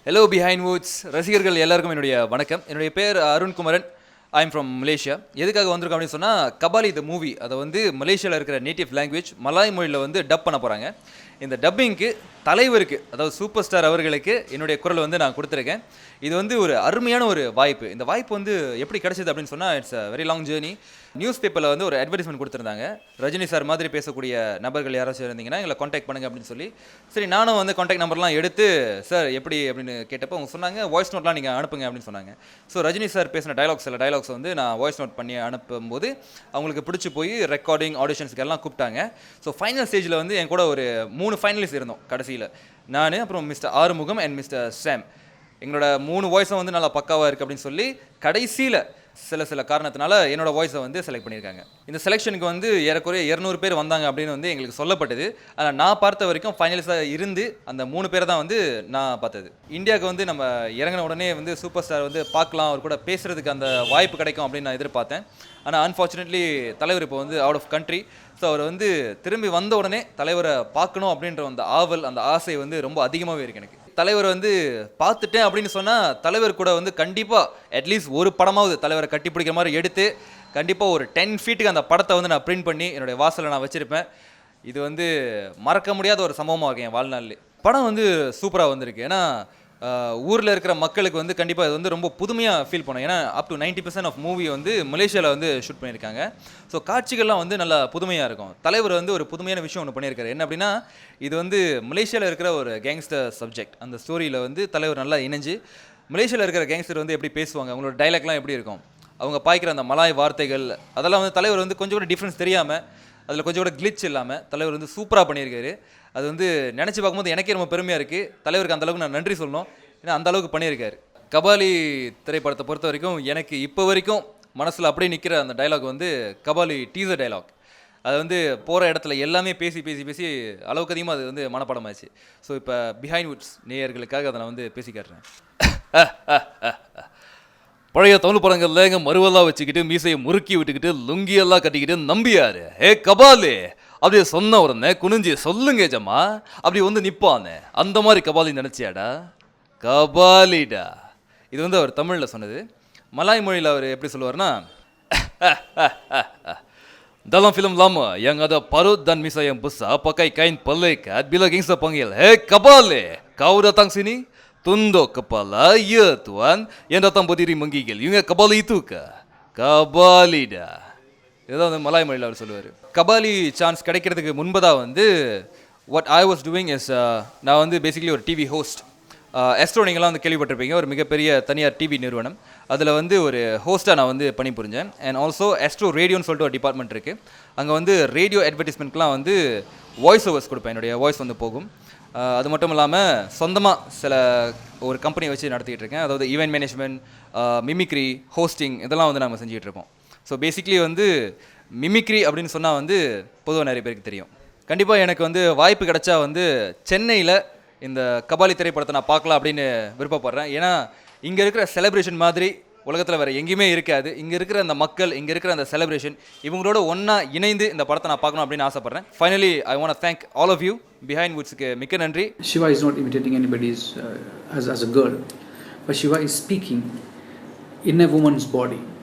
Hello behind Woods ரசிகர்கள் எல்லாருக்கும் என்னுடைய வணக்கம். என்னுடைய பேர் Arunkumaran. I am from Malaysia. எதுக்காக வந்திருக்கோம் அப்படின்னு சொன்னால், கபாலி த மூவி அதை வந்து மலேசியாவில் இருக்கிற நேட்டிவ் லாங்குவேஜ் மலாய் மொழியில் வந்து டப் பண்ண போகிறாங்க. இந்த டப்பிங்க்கு தலைவருக்கு, அதாவது சூப்பர் ஸ்டார் அவர்களுக்கு என்னுடைய குரல் வந்து நான் கொடுத்துருக்கேன். இது வந்து ஒரு அருமையான ஒரு வாய்ப்பு. இந்த வாய்ப்பு வந்து எப்படி கிடைச்சது அப்படின்னு சொன்னால், it's a very long journey. News பேப்பரில் வந்து ஒரு அட்வர்டைஸ்மெண்ட் கொடுத்துருந்தாங்க. ரஜினி சார் மாதிரி பேசக்கூடிய நபர்கள் யாராச்சும் இருந்தீங்கன்னா எங்களை காண்டாக்ட் பண்ணுங்க அப்படின்னு சொல்லி. சரி, நானும் வந்து காண்டாக்ட் நம்பர்லாம் எடுத்து, சார் எப்படி அப்படின்னு கேட்டப்போ அவங்க சொன்னாங்க, வாய்ஸ் நோட்லாம் நீங்கள் அனுப்புங்க அப்படின்னு சொன்னாங்க. ஸோ ரஜினி சார் பேசின சில டைலாக்ஸ் வந்து நான் வாய்ஸ் நோட் பண்ணி அனுப்பும்போது அவங்களுக்கு பிடிச்சி போய் ரெக்கார்டிங் ஆடிஷன்ஸ்க்கு எல்லாம் கூப்பிட்டாங்க. ஸோ ஃபைனல் ஸ்டேஜில் வந்து என் கூட ஒரு 3 ஃபைனலிஸ்ட் இருந்தோம். கடைசியில் நான், அப்புறம் மிஸ்டர் ஆறுமுகம் அண்ட் மிஸ்டர் சாம். எங்களோட 3 வாய்ஸும் வந்து நல்லா பக்காவாக இருக்குது அப்படின்னு சொல்லி கடைசியில் சில காரணத்தினால என்னோட வாய்ஸை வந்து செலக்ட் பண்ணியிருக்காங்க. இந்த செலெக்ஷனுக்கு வந்து ஏறக்குறைய 200 பேர் வந்தாங்க அப்படின்னு வந்து எங்களுக்கு சொல்லப்பட்டது. ஆனால் நான் பார்த்த வரைக்கும் ஃபைனலிஸ்டாக இருந்து அந்த 3 பேரை தான் வந்து நான் பார்த்தது. இந்தியாவுக்கு வந்து நம்ம இறங்கின உடனே வந்து சூப்பர் ஸ்டார் வந்து பார்க்கலாம், அவர் கூட பேசுகிறதுக்கு அந்த வாய்ப்பு கிடைக்கும் அப்படின்னு நான் எதிர்பார்த்தேன். ஆனால் அன்ஃபார்ச்சுனேட்லி தலைவர் இப்போ வந்து அவுட் ஆஃப் கண்ட்ரி. ஸோ அவர் வந்து திரும்பி வந்த உடனே தலைவரை பார்க்கணும் அப்படின்ற அந்த ஆவல், அந்த ஆசை வந்து ரொம்ப அதிகமாகவே இருக்குது எனக்கு. தலைவர் வந்து பார்த்துட்டேன் அப்படின்னு சொன்னால், தலைவர் கூட வந்து கண்டிப்பாக அட்லீஸ்ட் ஒரு படமாவது தலைவரை கட்டி பிடிக்கிற மாதிரி எடுத்து கண்டிப்பாக ஒரு 10 ஃபீட்டுக்கு அந்த படத்தை வந்து நான் பிரிண்ட் பண்ணி என்னுடைய வாசலில் நான் வச்சுருப்பேன். இது வந்து மறக்க முடியாத ஒரு சம்பவமாக இருக்கும் என் வாழ்நாள்லேயே. படம் வந்து சூப்பராக வந்திருக்கு. ஏன்னா ஊரில் இருக்கிற மக்களுக்கு வந்து கண்டிப்பாக இது வந்து ரொம்ப புதுமையாக ஃபீல் பண்ணும். ஏன்னா அப் டு 90% ஆஃப் மூவி வந்து மலேசியாவில் வந்து ஷூட் பண்ணியிருக்காங்க. ஸோ காட்சிகள்லாம் வந்து நல்லா புதுமையாக இருக்கும். தலைவர் வந்து ஒரு புதுமையான விஷயம் ஒன்று பண்ணியிருக்காரு. என்ன அப்படின்னா, இது வந்து மலேசியாவில் இருக்கிற ஒரு கேங்ஸ்டர் சப்ஜெக்ட். அந்த ஸ்டோரியில் வந்து தலைவர் நல்லா இணைஞ்சு மலேசியாவில் இருக்கிற கேங்ஸ்டர் வந்து எப்படி பேசுவாங்க, அவங்களோட டைலாக்லாம் எப்படி இருக்கும், அவங்க பாய்க்கிற அந்த மலாய் வார்த்தைகள், அதெல்லாம் வந்து தலைவர் வந்து கொஞ்சம் கூட டிஃப்ரென்ஸ் தெரியாமல், அதில் கொஞ்சம் கூட கிளிச் இல்லாமல் தலைவர் வந்து சூப்பராக பண்ணியிருக்காரு. அது வந்து நினச்சி பார்க்கும்போது எனக்கே ரொம்ப பெருமையாக இருக்குது. தலைவருக்கு அந்தளவுக்கு நான் நன்றி சொல்லணும். ஏன்னா அந்தளவுக்கு பண்ணியிருக்காரு. கபாலி திரைப்படத்தை பொறுத்த வரைக்கும் எனக்கு இப்போ வரைக்கும் மனசில் அப்படியே நிற்கிற அந்த டைலாக் வந்து கபாலி டீசர் டைலாக். அது வந்து போகிற இடத்துல எல்லாமே பேசி அளவுக்கு அதிகமாக அது வந்து மனப்பாடமாச்சு. ஸோ இப்போ பிஹைண்ட் வுட்ஸ் நேயர்களுக்காக அதை நான் வந்து பேசி காட்டுறேன். பழைய தமிழ் படங்கள்ல எங்க மருவெல்லாம் வச்சுக்கிட்டு மீசையை முறுக்கி விட்டுக்கிட்டு லுங்கியெல்லாம் கட்டிக்கிட்டு நம்பியாரு ஏ கபாலி அப்படியே சொன்ன உடனே குனிஞ்சி சொல்லுங்க ஜம்மா அப்படி வந்து நிப்பானே, அந்த மாதிரி கபாலி நினைச்சியாடா? கபாலிடா. இது வந்து அவர் தமிழில் சொன்னது. மலாய் மொழியில் அவர் எப்படி சொல்லுவார்னா, dalam film lama yang ada parut dan misa yang besar pakai kain pelikat bila gangster panggil, "Hei Kebali, kau datang sini?" Tunduk kepala, ya tuan. Yang datang berdiri menggigil, you ingat Kebali itu ke? Kebali dah. இதுதான் வந்து Malay மொழியில் அவர் சொல்லுவார். Kabali chance கிடைக்கிறதுக்கு முன்பதாக வந்து what I was doing is, நான் வந்து basically ஒரு டிவி ஹோஸ்ட். எஸ்ட்ரோ நீங்களாம் வந்து கேள்விப்பட்டிருப்பீங்க, ஒரு மிகப்பெரிய தனியார் டிவி நிறுவனம். அதில் வந்து ஒரு ஹோஸ்ட்டாக நான் வந்து பணிபுரிஞ்சேன். அண்ட் ஆல்சோ எஸ்ட்ரோ ரேடியோன்னு சொல்லிட்டு ஒரு டிபார்ட்மெண்ட் இருக்குது. அங்கே வந்து ரேடியோ அட்வர்டைஸ்மெண்ட்லாம் வந்து வாய்ஸ் ஓவர்ஸ் கொடுப்பேன். என்னுடைய வாய்ஸ் வந்து போகும். அது மட்டும் இல்லாமல் சொந்தமாக ஒரு கம்பெனியை வச்சு நடத்திக்கிட்டு இருக்கேன். அதாவது ஈவெண்ட் மேனேஜ்மெண்ட், மிமிக்ரி, ஹோஸ்டிங் இதெல்லாம் வந்து நம்ம செஞ்சுக்கிட்டு இருக்கோம். ஸோ பேசிக்லி வந்து மிமிக்ரி அப்படின்னு சொன்னால் வந்து பொதுவாக நிறைய பேருக்கு தெரியும். கண்டிப்பாக எனக்கு வந்து வாய்ப்பு கிடைச்சா வந்து சென்னையில் இந்த கபாலி திரைப்படத்தை நான் பார்க்கலாம் அப்படின்னு விருப்பப்படுறேன். ஏன்னா இங்கே இருக்கிற செலிப்ரேஷன் மாதிரி உலகத்தில் வேறு எங்கேயுமே இருக்காது. இங்கே இருக்கிற அந்த மக்கள், இங்கே இருக்கிற அந்த செலிப்ரேஷன், இவங்களோட ஒன்றா இணைந்து இந்த படத்தை நான் பார்க்கணும் அப்படின்னு ஆசைப்பட்றேன். Finally I want to thank all of you. Behind வுட்ஸ்க்கு மிக்க நன்றி. Shiva is not imitating anybody's as a girl, but Shiva is speaking in a woman's body.